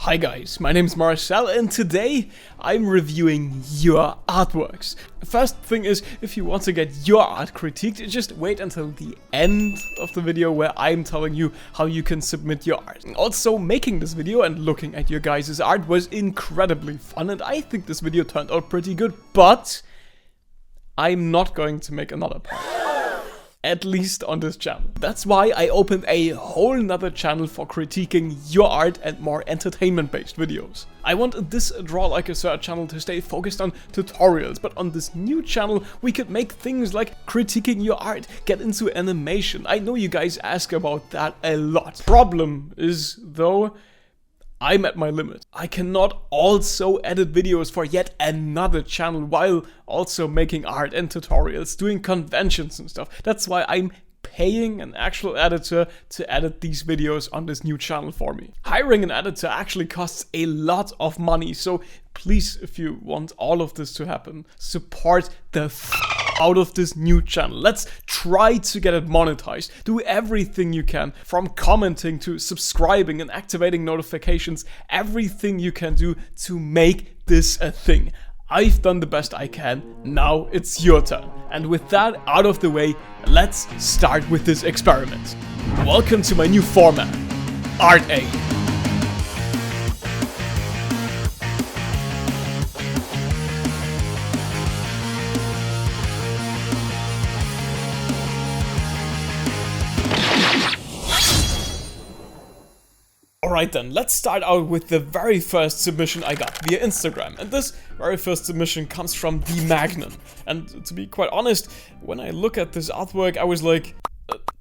Hi guys, my name's Marcel and today I'm reviewing your artworks. First thing is, if you want to get your art critiqued, just wait until the end of the video where I'm telling you how you can submit your art. Also, making this video and looking at your guys' art was incredibly fun and I think this video turned out pretty good, but I'm not going to make another part. At least on this channel. That's why I opened a whole nother channel for critiquing your art and more entertainment-based videos. I want this DrawlikeaSir channel to stay focused on tutorials, but on this new channel we could make things like critiquing your art, get into animation. I know you guys ask about that a lot. Problem is, though, I'm at my limit. I cannot also edit videos for yet another channel while also making art and tutorials, doing conventions and stuff. That's why I'm paying an actual editor to edit these videos on this new channel for me. Hiring an editor actually costs a lot of money, so please, if you want all of this to happen, support the out of this new channel. Let's try to get it monetized. Do everything you can, from commenting to subscribing and activating notifications, everything you can do to make this a thing. I've done the best I can, now it's your turn. And with that out of the way, let's start with this experiment. Welcome to my new format, Art A. Alright then, let's start out with the very first submission I got via Instagram. And this very first submission comes from The Magnon. And to be quite honest, when I look at this artwork, I was like,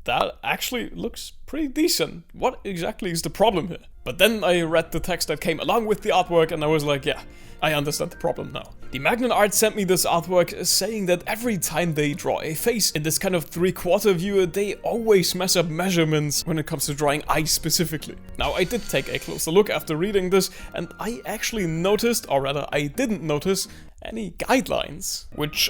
that actually looks pretty decent. What exactly is the problem here? But then I read the text that came along with the artwork and I was like, yeah, I understand the problem now. The Magnon Art sent me this artwork saying that every time they draw a face in this kind of 3/4 view, they always mess up measurements when it comes to drawing eyes specifically. Now, I did take a closer look after reading this and I actually noticed, or rather I didn't notice, any guidelines, which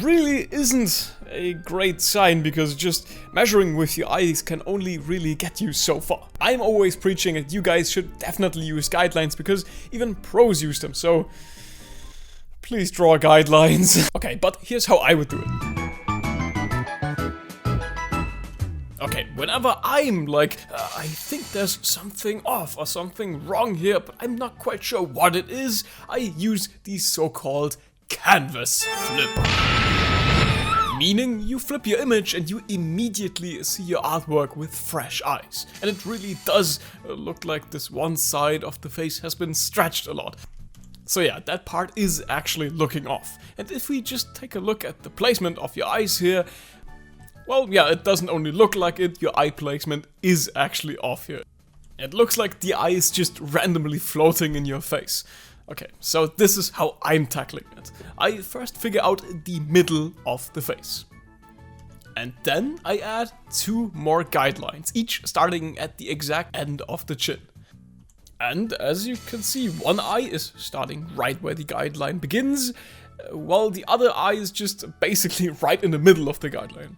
really isn't a great sign because just measuring with your eyes can only really get you so far. I'm always preaching that you guys should definitely use guidelines because even pros use them, so please draw guidelines. Okay, but here's how I would do it. Okay, whenever I'm like, I think there's something off or something wrong here, but I'm not quite sure what it is, I use the so-called canvas flip. Meaning you flip your image and you immediately see your artwork with fresh eyes. And it really does look like this one side of the face has been stretched a lot. So yeah, that part is actually looking off. And if we just take a look at the placement of your eyes here, well, yeah, it doesn't only look like it, your eye placement is actually off here. It looks like the eye is just randomly floating in your face. Okay, so this is how I'm tackling it. I first figure out the middle of the face. And then I add 2 more guidelines, each starting at the exact end of the chin. And as you can see, one eye is starting right where the guideline begins, while the other eye is just basically right in the middle of the guideline.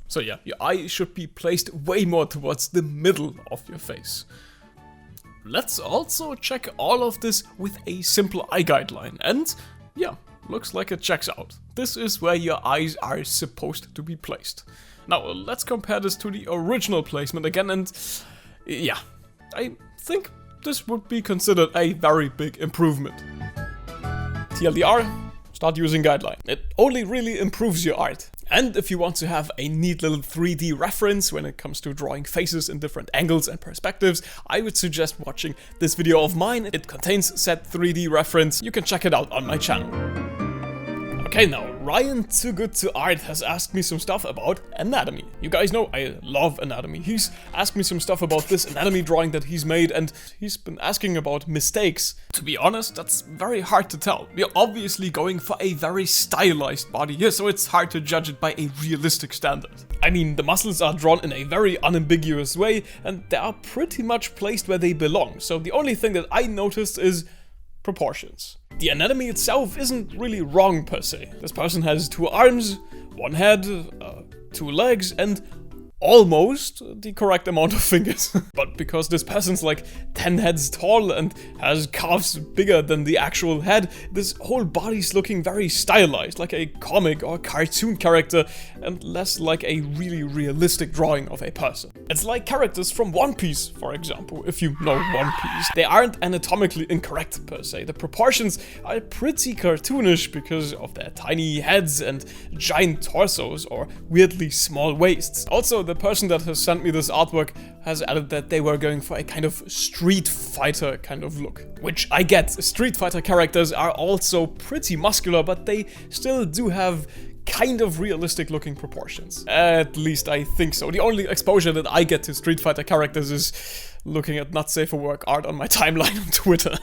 So yeah, your eye should be placed way more towards the middle of your face. Let's also check all of this with a simple eye guideline, and yeah, looks like it checks out. This is where your eyes are supposed to be placed. Now let's compare this to the original placement again, and yeah, I think this would be considered a very big improvement. TLDR, start using guideline. It only really improves your art. And if you want to have a neat little 3D reference when it comes to drawing faces in different angles and perspectives, I would suggest watching this video of mine. It contains said 3D reference. You can check it out on my channel. Okay, now Ryan Too Good to Art has asked me some stuff about anatomy. You guys know I love anatomy. He's asked me some stuff about this anatomy drawing that he's made, and he's been asking about mistakes. To be honest, that's very hard to tell. We're obviously going for a very stylized body here, so it's hard to judge it by a realistic standard. I mean, the muscles are drawn in a very unambiguous way, and they are pretty much placed where they belong. So the only thing that I noticed is proportions. The anatomy itself isn't really wrong per se. This person has 2 arms, 1 head, 2 legs, and almost the correct amount of fingers. But because this peasant's like 10 heads tall and has calves bigger than the actual head, this whole body's looking very stylized, like a comic or cartoon character, and less like a really realistic drawing of a person. It's like characters from One Piece, for example, if you know One Piece. They aren't anatomically incorrect per se. The proportions are pretty cartoonish because of their tiny heads and giant torsos or weirdly small waists. Also, the person that has sent me this artwork has added that they were going for a kind of Street Fighter kind of look. Which I get. Street Fighter characters are also pretty muscular, but they still do have kind of realistic looking proportions. At least I think so. The only exposure that I get to Street Fighter characters is looking at not safe for work art on my timeline on Twitter.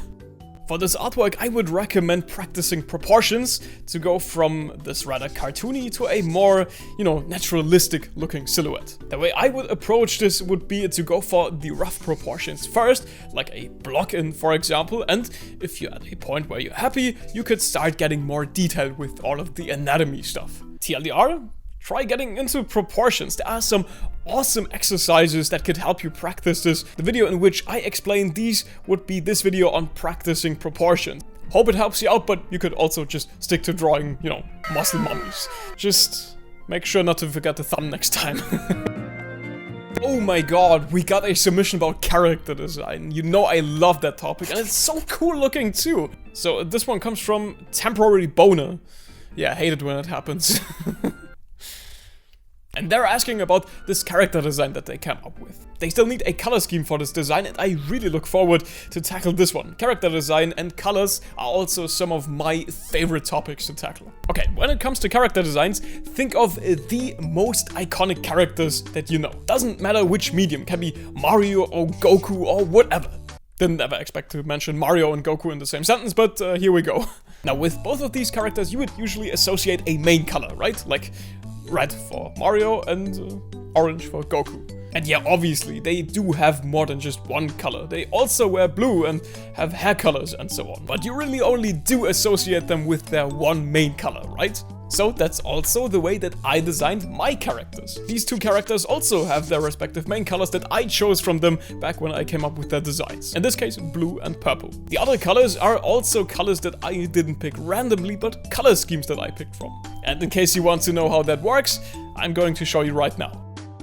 For this artwork, I would recommend practicing proportions to go from this rather cartoony to a more, naturalistic looking silhouette. The way I would approach this would be to go for the rough proportions first, like a block in, for example, and if you're at a point where you're happy, you could start getting more detailed with all of the anatomy stuff. TLDR? Try getting into proportions. There are some awesome exercises that could help you practice this. The video in which I explain these would be this video on practicing proportions. Hope it helps you out, but you could also just stick to drawing, muscle mummies. Just make sure not to forget the thumb next time. Oh my god, we got a submission about character design. You know I love that topic, and it's so cool looking too. So this one comes from Temporary Boner. Yeah, I hate it when it happens. And they're asking about this character design that they came up with. They still need a color scheme for this design, and I really look forward to tackle this one. Character design and colors are also some of my favorite topics to tackle. Okay, when it comes to character designs, think of the most iconic characters that you know. Doesn't matter which medium, can be Mario or Goku or whatever. Didn't ever expect to mention Mario and Goku in the same sentence, but here we go. Now, with both of these characters, you would usually associate a main color, right? Like red for Mario and orange for Goku. And yeah, obviously, they do have more than just one color. They also wear blue and have hair colors and so on. But you really only do associate them with their one main color, right? So that's also the way that I designed my characters. These two characters also have their respective main colors that I chose from them back when I came up with their designs. In this case, blue and purple. The other colors are also colors that I didn't pick randomly, but color schemes that I picked from. And in case you want to know how that works, I'm going to show you right now.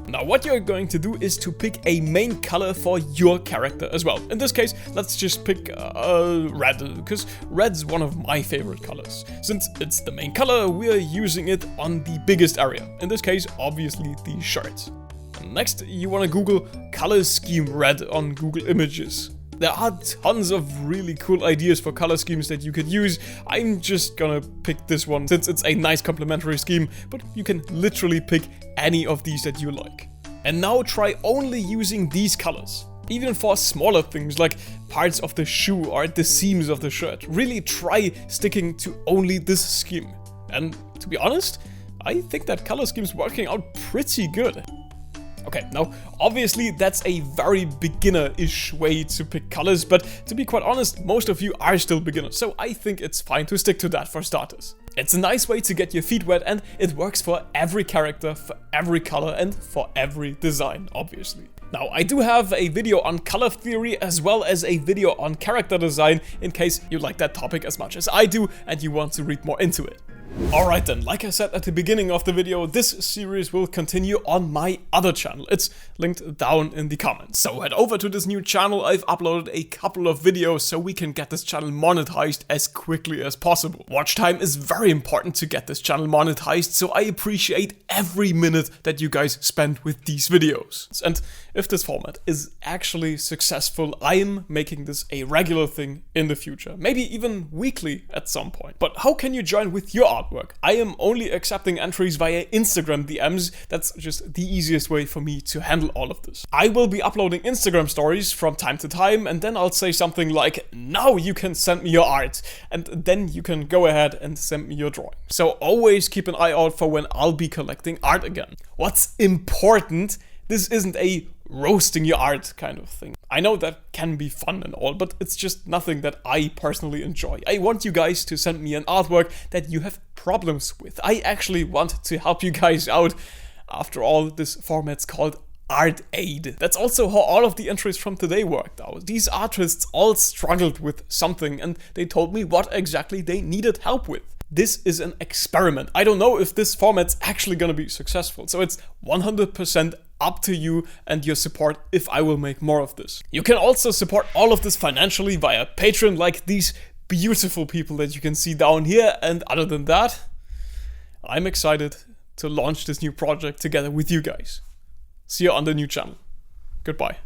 Now what you're going to do is to pick a main color for your character as well. In this case, let's just pick red, because red's one of my favorite colors. Since it's the main color, we're using it on the biggest area. In this case, obviously the shirt. And next, you want to Google color scheme red on Google Images. There are tons of really cool ideas for color schemes that you could use. I'm just gonna pick this one since it's a nice complementary scheme, but you can literally pick any of these that you like. And now try only using these colors. Even for smaller things like parts of the shoe or the seams of the shirt. Really try sticking to only this scheme. And to be honest, I think that color scheme's working out pretty good. Okay, now obviously that's a very beginner-ish way to pick colors, but to be quite honest, most of you are still beginners, so I think it's fine to stick to that for starters. It's a nice way to get your feet wet, and it works for every character, for every color, and for every design, obviously. Now, I do have a video on color theory as well as a video on character design in case you like that topic as much as I do and you want to read more into it. Alright then, like I said at the beginning of the video, this series will continue on my other channel. It's linked down in the comments. So head over to this new channel. I've uploaded a couple of videos so we can get this channel monetized as quickly as possible. Watch time is very important to get this channel monetized, so I appreciate every minute that you guys spend with these videos. And if this format is actually successful, I'm making this a regular thing in the future. Maybe even weekly at some point. But how can you join with your artwork? I am only accepting entries via Instagram DMs. That's just the easiest way for me to handle all of this. I will be uploading Instagram stories from time to time, and then I'll say something like, now you can send me your art, and then you can go ahead and send me your drawing. So always keep an eye out for when I'll be collecting art again. What's important, this isn't a roasting your art kind of thing. I know that can be fun and all, but it's just nothing that I personally enjoy. I want you guys to send me an artwork that you have problems with. I actually want to help you guys out. After all, this format's called Art Aid. That's also how all of the entries from today worked out. These artists all struggled with something and they told me what exactly they needed help with. This is an experiment. I don't know if this format's actually gonna be successful, so it's 100% up to you and your support if I will make more of this. You can also support all of this financially via Patreon, like these beautiful people that you can see down here, and other than that, I'm excited to launch this new project together with you guys. See you on the new channel. Goodbye.